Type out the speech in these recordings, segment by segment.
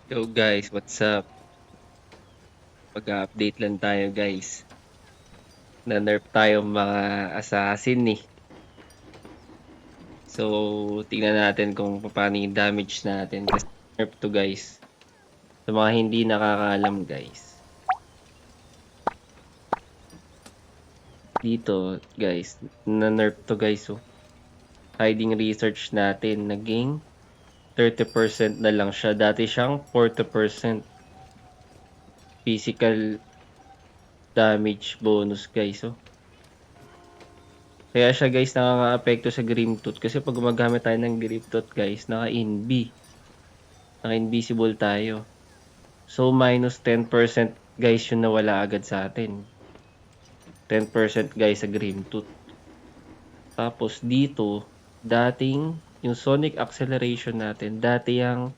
Yo guys, what's up? Mag-update lang tayo guys. Na-nerf tayo mga assassin eh. So, tingnan natin kung paano yung damage natin. Kasi nerf to guys. Sa mga hindi nakakaalam guys. Dito guys, na-nerf to guys oh. Hiding research natin naging 30% na lang siya. Dati siyang 40% physical damage bonus guys oh. Kaya siya guys nakaka-apekto sa Grimtooth kasi pag gumagamit tayo ng Grimtooth guys, naka-invisible tayo. So minus 10% guys yung nawala agad sa atin. 10% guys sa Grimtooth. Tapos dito, dating yung Sonic Acceleration natin, dati yung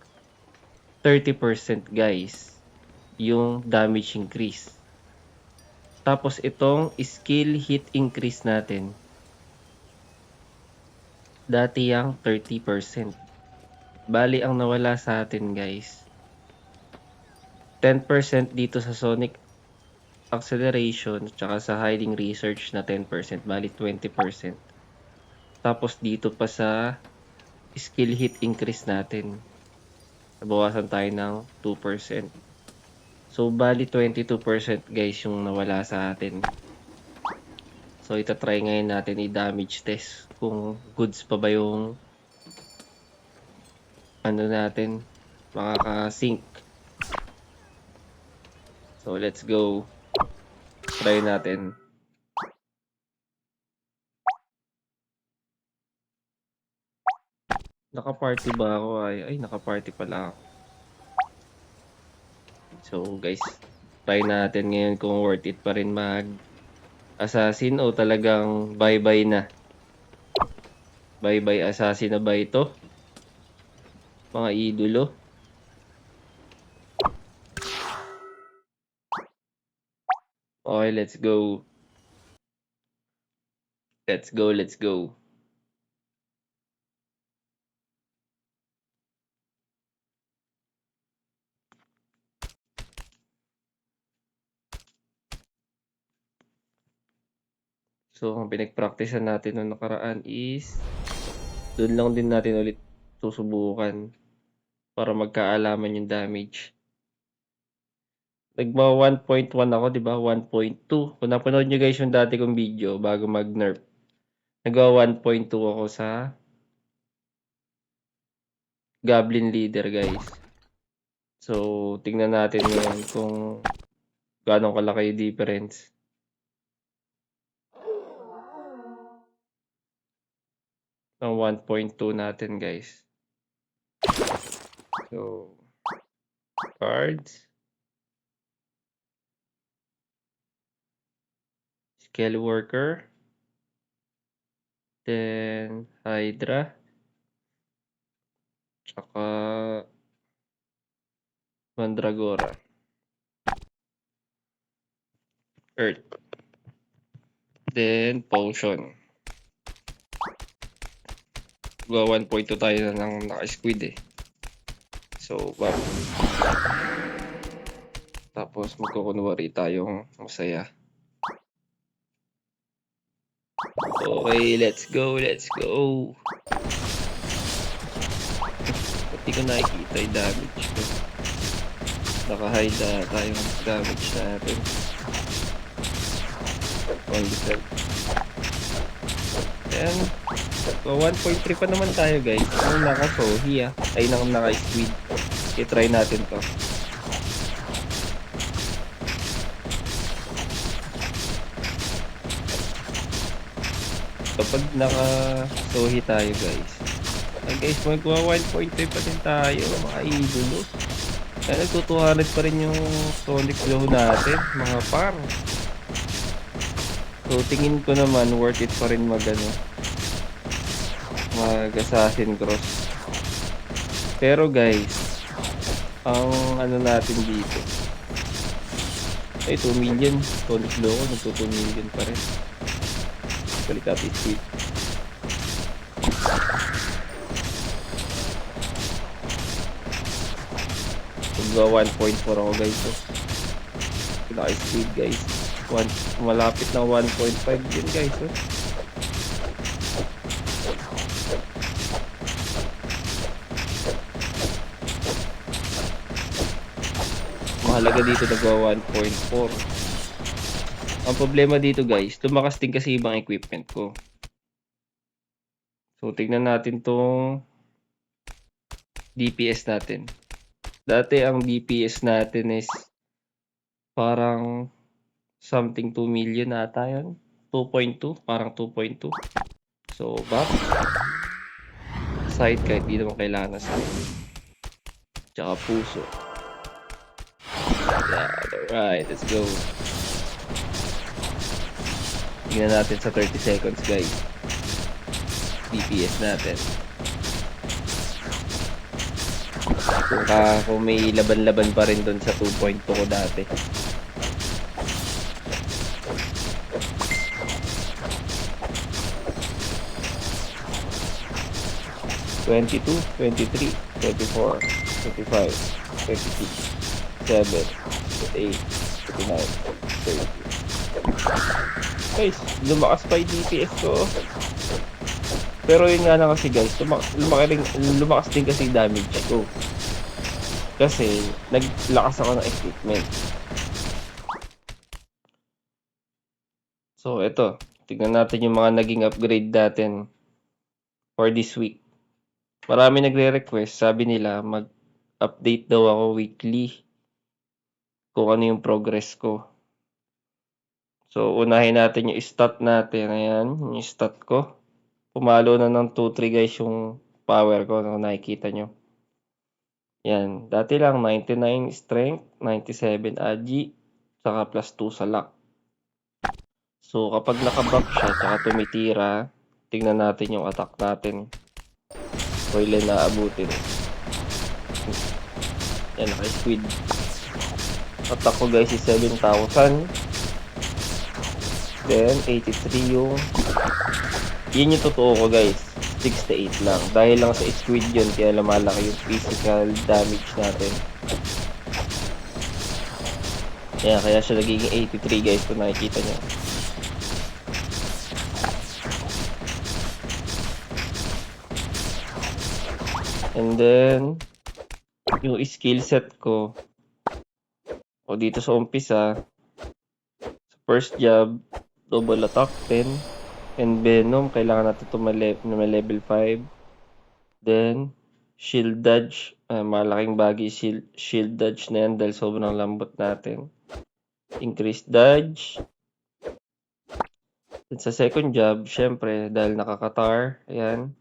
30% guys yung damage increase. Tapos itong skill hit increase natin, dati yung 30%. Bali, ang nawala sa atin guys, 10% dito sa Sonic Acceleration, tsaka sa Hiding Research na 10%, bali 20%. Tapos dito pa sa Skill Hit Increase natin, nabawasan tayo ng 2%. So, bali 22% guys yung nawala sa atin. So, itatry ngayon natin i-damage test kung goods pa ba yung ano natin, makaka-sync. So, let's go. Try natin. Naka-party ba ako? Ay, naka-party pala ako. So, guys, try natin ngayon kung worth it pa rin mag-assassin o talagang bye-bye na. Bye-bye assassin na ba ito? Mga idolo. Okay, let's go. Let's go, let's go. So, ang pinag-practicean natin noong nakaraan is doon lang din natin ulit susubukan para magkaalaman yung damage. Nagma 1.1 ako, di ba? 1.2. Kung napanood nyo guys yung dati kong video bago mag-nerf, nagwa 1.2 ako sa Goblin Leader guys. So, tingnan natin ngayon kung gaano kalaki yung difference. Ng 1.2 natin guys. So, cards. Scale Worker. Then, Hydra. Tsaka, Mandragora. Earth. Then, Potion. Gawa 1.2 tayo na ng naka-squid eh. So, tapos magkukunwari tayong masaya. Okay, let's go, let's go. Pati ko nakikita yung damage ko. Naka-hide na tayong damage natin. On the set. Then, so 1.3 pa naman tayo guys. Ang naka-sohi ay nang naka-squid. I-try natin to. Kapag naka-sohi tayo guys, ay guys, magwa 1.3 pa din tayo mga idolo. Kaya nagtutuhanan pa rin yung Sonic Glow natin mga par. So tingin ko naman worth it pa rin mag Assassin Cross. Pero guys, ang natin dito ay 2 million. Sonic Glow ko nagto 2 million pa rin. Balik natin speed. Nagwa 1.4 ako guys. So, pinaka-speed guys. Malapit na 1.5 yun guys. So. Mahalaga dito nagwa 1.4. Ang problema dito guys, tumakas din kasi ibang equipment ko. So, tignan natin tong DPS natin. Dati ang DPS natin is parang something 2 million ata yun. 2.2, parang 2.2. So, back. Side kahit di naman kailangan na side. Tsaka puso. Yeah, alright, let's go. Tingnan natin sa 30 seconds guys. DPS natin. Kung may laban-laban pa rin doon sa 2.2 ko dati. (22, 23, 24, 25, 26, 7, 8, 29, 30. Guys, lumakas pa yung DPS ko. Pero yun nga lang kasi guys, lumakas din kasi damage ko. Kasi naglakas ako ng equipment. So ito, tignan natin yung mga naging upgrade natin for this week. Marami nagre-request, sabi nila mag-update daw ako weekly kung ano yung progress ko. So unahin natin yung stat natin. Ayan, yung stat ko. Pumalo na ng 2-3 guys yung power ko, no, nakikita nyo. Yan, dati lang 99 strength, 97 agi, saka plus 2 sa luck. So kapag nakaback siya, saka tumitira, tingnan natin yung attack natin. O ilan na abutin. Yan, naka-squid. Attack ko guys is 7,000. Then 83 yung... Yun yung totoo ko guys. 68 lang. Dahil lang sa squid yun, kaya lumalaki yung physical damage natin. Kaya siya nagiging 83 guys kung nakikita nyo. And then, yung skill set ko, o dito sa umpisa, sa first job, double attack 10, and venom, kailangan natin ito may level 5. Then, shield dodge, malaking bagay shield dodge na yan dahil sobrang lambot natin. Increase dodge. Then sa second job, syempre, dahil nakakatar, ayan.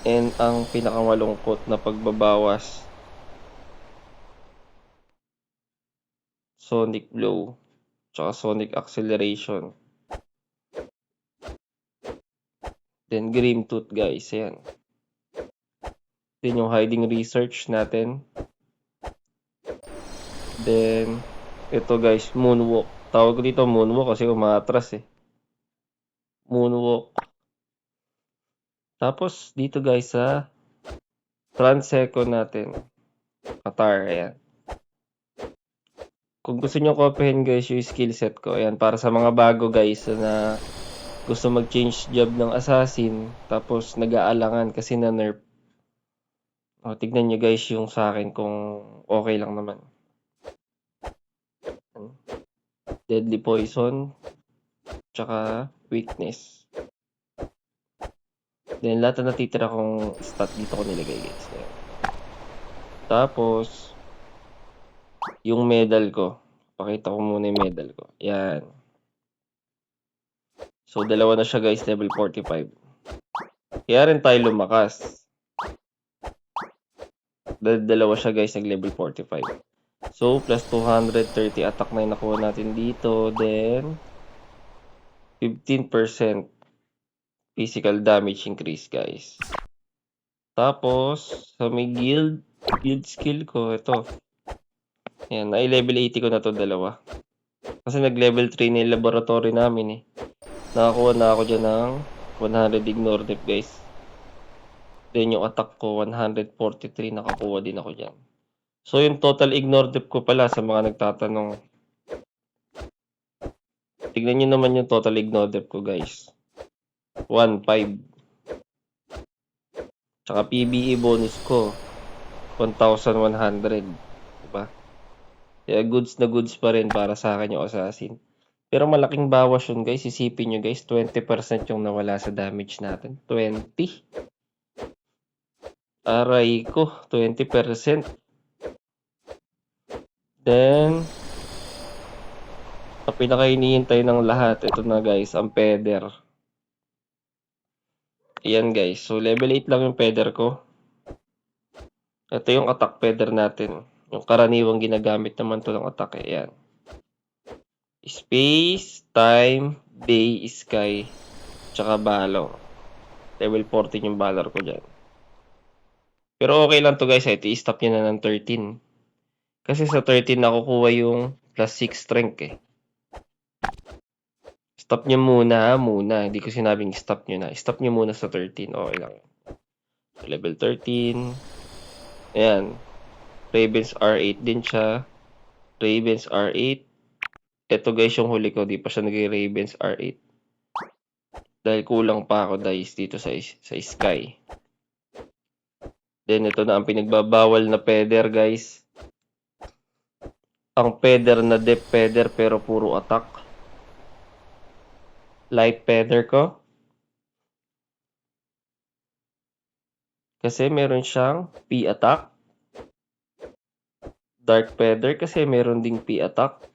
And ang pinakamalungkot na pagbabawas, sonic blow, tsaka sonic acceleration. Then grim tooth guys, ayan. Then yung hiding research natin. Then, ito guys, moonwalk. Tawag ko dito moonwalk kasi umaatras eh. Moonwalk. Tapos, dito guys sa Transecon natin. Qatar, ayan. Kung gusto nyo kopyahin guys yung skill set ko, ayan, para sa mga bago guys na gusto mag-change job ng assassin, tapos nag-aalangan kasi na nerf. O, tignan nyo guys yung sa akin kung okay lang naman. Deadly poison, tsaka weakness. Then, lahat na natitira kong stat dito ko nilagay guys. Ayan. Tapos, yung medal ko. Pakita ko muna yung medal ko. Yan. So, dalawa na siya guys, level 45. Kaya rin tayo lumakas. Dalawa siya guys, nag-level 45. So, plus 230 attack na yung nakuha natin dito. Then, 15% physical damage increase guys. Tapos, sa may guild skill ko, ito. Ayan, na-level 80 ko na to dalawa. Kasi nag-level 3 na yung laboratory namin eh. Nakakuha na ako dyan ng 100 ignore dep guys. Then yung attack ko, 143, nakakuha din ako dyan. So, yung total ignore dep ko pala sa mga nagtatanong. Tignan nyo naman yung total ignore dep ko, guys. 1,500. Tsaka PBE bonus ko, 1,100. Diba? Kaya goods na goods pa rin para sa akin yung assassin. Pero malaking bawas yun, guys. Isipin nyo, guys, 20% yung nawala sa damage natin. 20? Aray ko, 20%. Then, ang pinaka-hinihintay ng lahat, ito na, guys, ang Feather. Ayan, guys. So, level 8 lang yung Feather ko. Ito yung attack Feather natin. Yung karaniwang ginagamit naman to ng attack. Ayan. Space, time, day, sky, tsaka balong. Level 14 yung valor ko dyan. Pero okay lang to, guys. I-stop nyo na ng 13. Kasi sa 13 nakukuha yung plus 6 strength eh. Stop nyo muna. Hindi ko sinabing stop nyo na. Stop nyo muna sa 13. Okay lang. So, level 13. Ayan. Ravens R8 din siya. Ravens R8. Ito, guys, yung huli ko. Di pa siya naging Ravens R8. Dahil kulang pa ako, guys, dito sa Sky. Then, ito na ang pinagbabawal na Feather, guys. Ang Feather na Depth Feather pero puro attack. Light Feather ko. Kasi meron siyang P-attack. Dark Feather kasi meron ding P-attack.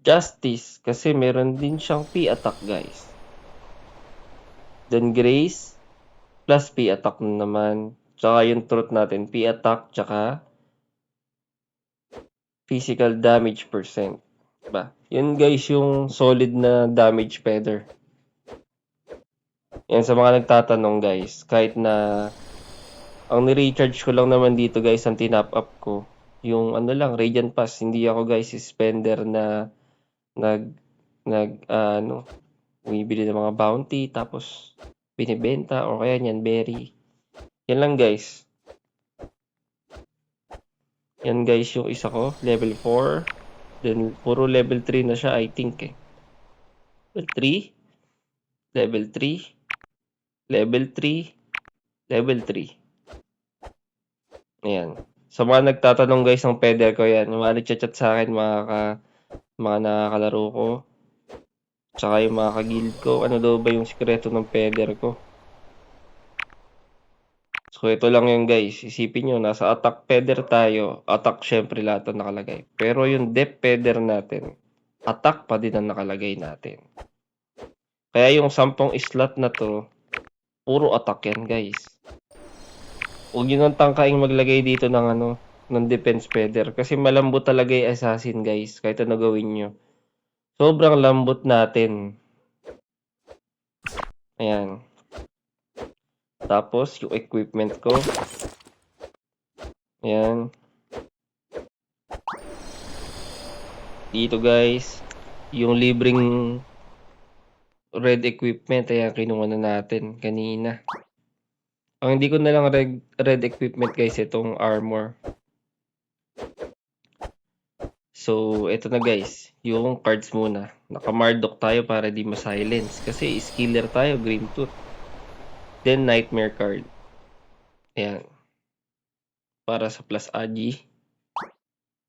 Justice kasi meron din siyang P-attack, guys. Then Grace plus P-attack na naman. Tsaka yung truth natin, P-attack tsaka physical damage percent. Diba? Yun, guys, yung solid na damage Feather. Yan, sa mga nagtatanong, guys, kahit na ang ni-recharge ko lang naman dito, guys, ang tinap up ko, yung ano lang, Radiant Pass. Hindi ako, guys, spender na bumibili ng mga bounty, tapos binibenta, o kaya yan, berry. Yan lang, guys. Yan, guys, yung isa ko, level 4. Then, puro level 3 na siya, I think, eh. Level 3, level 3, level 3, level 3. Ayan. Sa mga nagtatanong, guys, ng Feather ko, yan. Yung mga nagchat-chat sa akin, mga nakakalaro ko. Tsaka yung mga ka-guild ko. Ano daw ba yung sikreto ng Feather ko? So, ito lang yung, guys. Isipin nyo, nasa attack Feather tayo. Attack, syempre, lahat ang nakalagay. Pero yung depth Feather natin, attack pa din ang nakalagay natin. Kaya yung 10 slot na to, puro attack yan, guys. Huwag nyo nang tangkaing maglagay dito ng defense Feather. Kasi malambot talaga yung assassin, guys. Kahit ano gawin nyo. Sobrang lambot natin. Ayan. Tapos, yung equipment ko. Ayan. Dito, guys. Yung libreng red equipment. Ayan, kinuha na natin kanina. Ang hindi ko na lang red equipment, guys, itong armor. So, ito na, guys. Yung cards muna. Naka-Marduk tayo para di ma-silence. Kasi skiller tayo, Green Tooth. Then, Nightmare card. Ayan. Para sa plus Agi.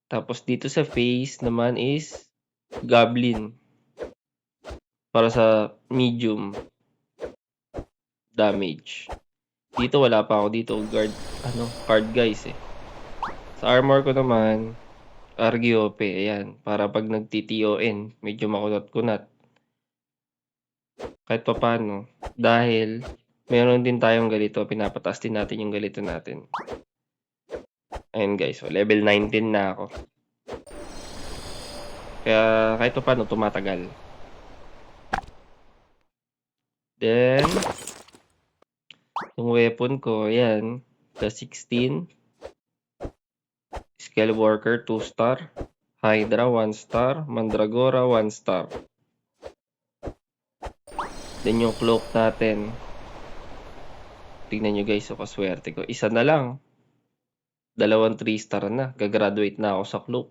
Tapos, dito sa face naman is Goblin. Para sa medium damage. Dito, wala pa ako dito. Card, guys, eh. Sa armor ko naman, Argiope. Ayan. Para pag nagti-TON, medyo makunat-kunat. Kahit pa paano. Dahil, meron din tayong galito. Pinapataas din natin yung galito natin. Ayan, guys. So, level 19 na ako. Kaya, kahit pa paano, tumatagal. Then, yung weapon ko, ayan. The 16. Skellworker, 2 star. Hydra, 1 star. Mandragora, 1 star. Then, yung cloak natin. Tingnan nyo, guys, so kaswerte ko. Isa na lang. 2 3-star na. Gagraduate na ako sa cloak.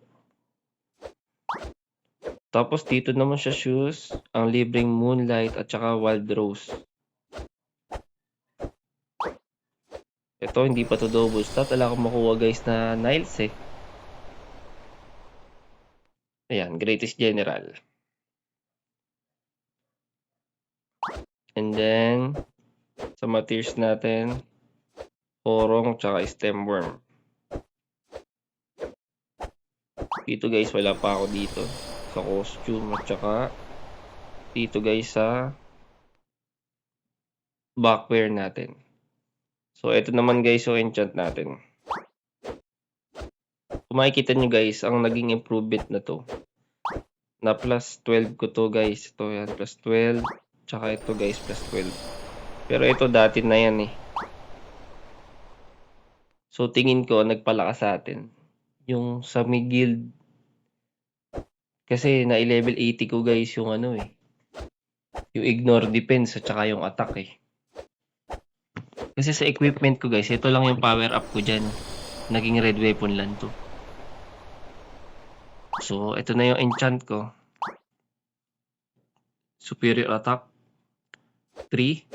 Tapos dito naman sa shoes, ang libreng Moonlight at saka Wild Rose. Ito, hindi pa to double stat. Wala akong makuha guys na Niles eh. Ayan, Greatest General. And then, sa materials natin, Porong tsaka Stemworm. Dito guys, wala pa ako dito. Sa costume at saka dito guys sa backwear natin. So, ito naman guys, so enchant natin. Kung makikita nyo guys, ang naging improvement na to. Na plus 12 ko to guys. Ito yan, plus 12. Tsaka ito guys, plus 12. Pero ito dati na yan eh. So, tingin ko, nagpalakas sa atin. Yung sa may guild. Kasi na-level 80 ko guys yung ano eh. Yung ignore defense at saka yung attack eh. Kasi sa equipment ko guys, ito lang yung power up ko dyan. Naging red weapon lang to. So, ito na yung enchant ko. Superior attack 3.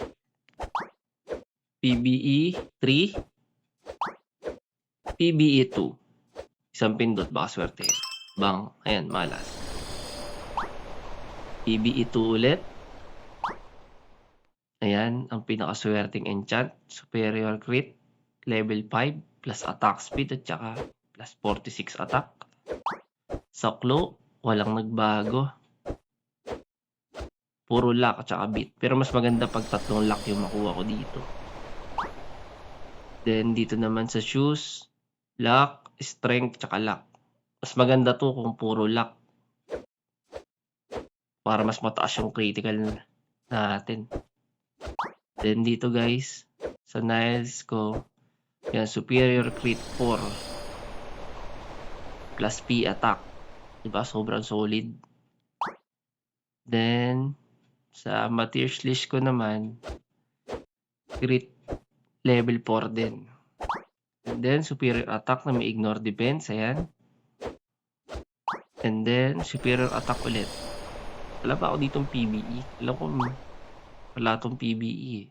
PBE 3. PBE 2. Isang pindot, baka swerte. Bang, ayan, malas. PBE 2 ulit. Ayan, ang pinakaswerteng enchant. Superior crit, level 5, plus attack speed at saka plus 46 attack. Sa claw, walang nagbago. Puro lock at saka beat. Pero mas maganda pag 3 lock yung makuha ko dito. Then, dito naman sa shoes, lock, strength, tsaka lock. Mas maganda to kung puro lock. Para mas mataas yung critical natin. Then dito guys, sa Niles ko, yan, superior crit 4. Plus P attack. Diba? Sobrang solid. Then, sa materials list ko naman, crit level 4 din. And then, superior attack na may ignore defense. Ayan. And then, superior attack ulit. Wala pa ako ditong PBE. Alam ko, wala tong PBE.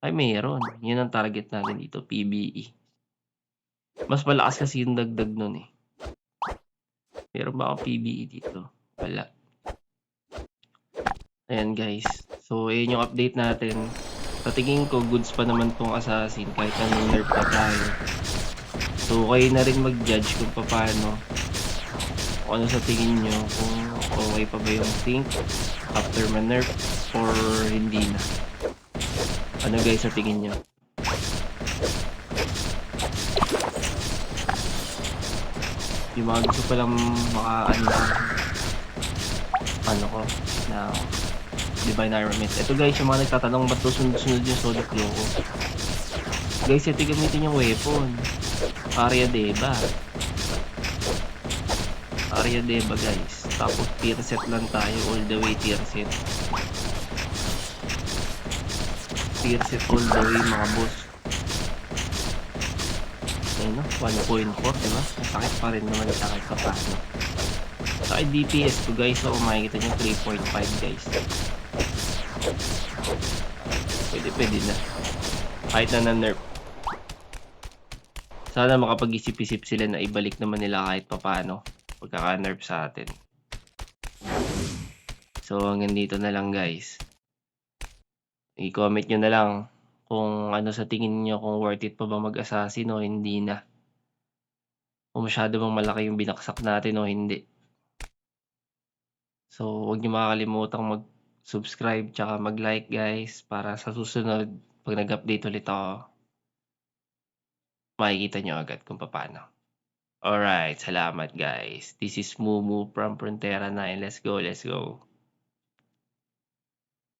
Ay, mayroon. Yun ang target natin dito, PBE. Mas malakas kasi yung dagdag nun eh. Meron ba ako PBE dito? Wala. Ayan guys. So, ayun yung update natin. Sa tingin ko, goods pa naman tong assassin kahit anong nerf pa tayo. So, kayo na rin mag-judge kung paano. Kung ano sa tingin nyo. Kung okay pa ba yung think after ma-nerf or hindi na. Ano guys sa tingin nyo? Yung mga gusto palang ano ko na Divine Armament. Ito guys, yung mga nagtatanong ba't sunod-sunod yung Solid Glow ko. Guys, ito gamitin yung weapon. Arya Deva. Arya Deva guys. Tapos tier set lang tayo, all the way tier set. Tier set all the way mga boss. Ayun no, 1.4 diba? Masakit pa rin naman sa kahit pa paano. Sa DPS ko guys, so makikita nyo 3.5 guys. Pwede na. Kahit na nerf. Sana makapag-isip-isip sila na ibalik naman nila kahit pa paano pagkaka-nerf sa atin. So hanggang dito na lang guys. I-comment nyo na lang kung ano sa tingin nyo, kung worth it pa ba mag-assassin o hindi na. Kung masyado bang malaki yung binaksak natin o hindi. So, huwag nyo makakalimutang mag-subscribe tsaka mag-like guys para sa susunod pag nag-update ulit ako, makikita nyo agad kung paano. Alright, salamat guys. This is Mumu from Frontera 9. Let's go, let's go.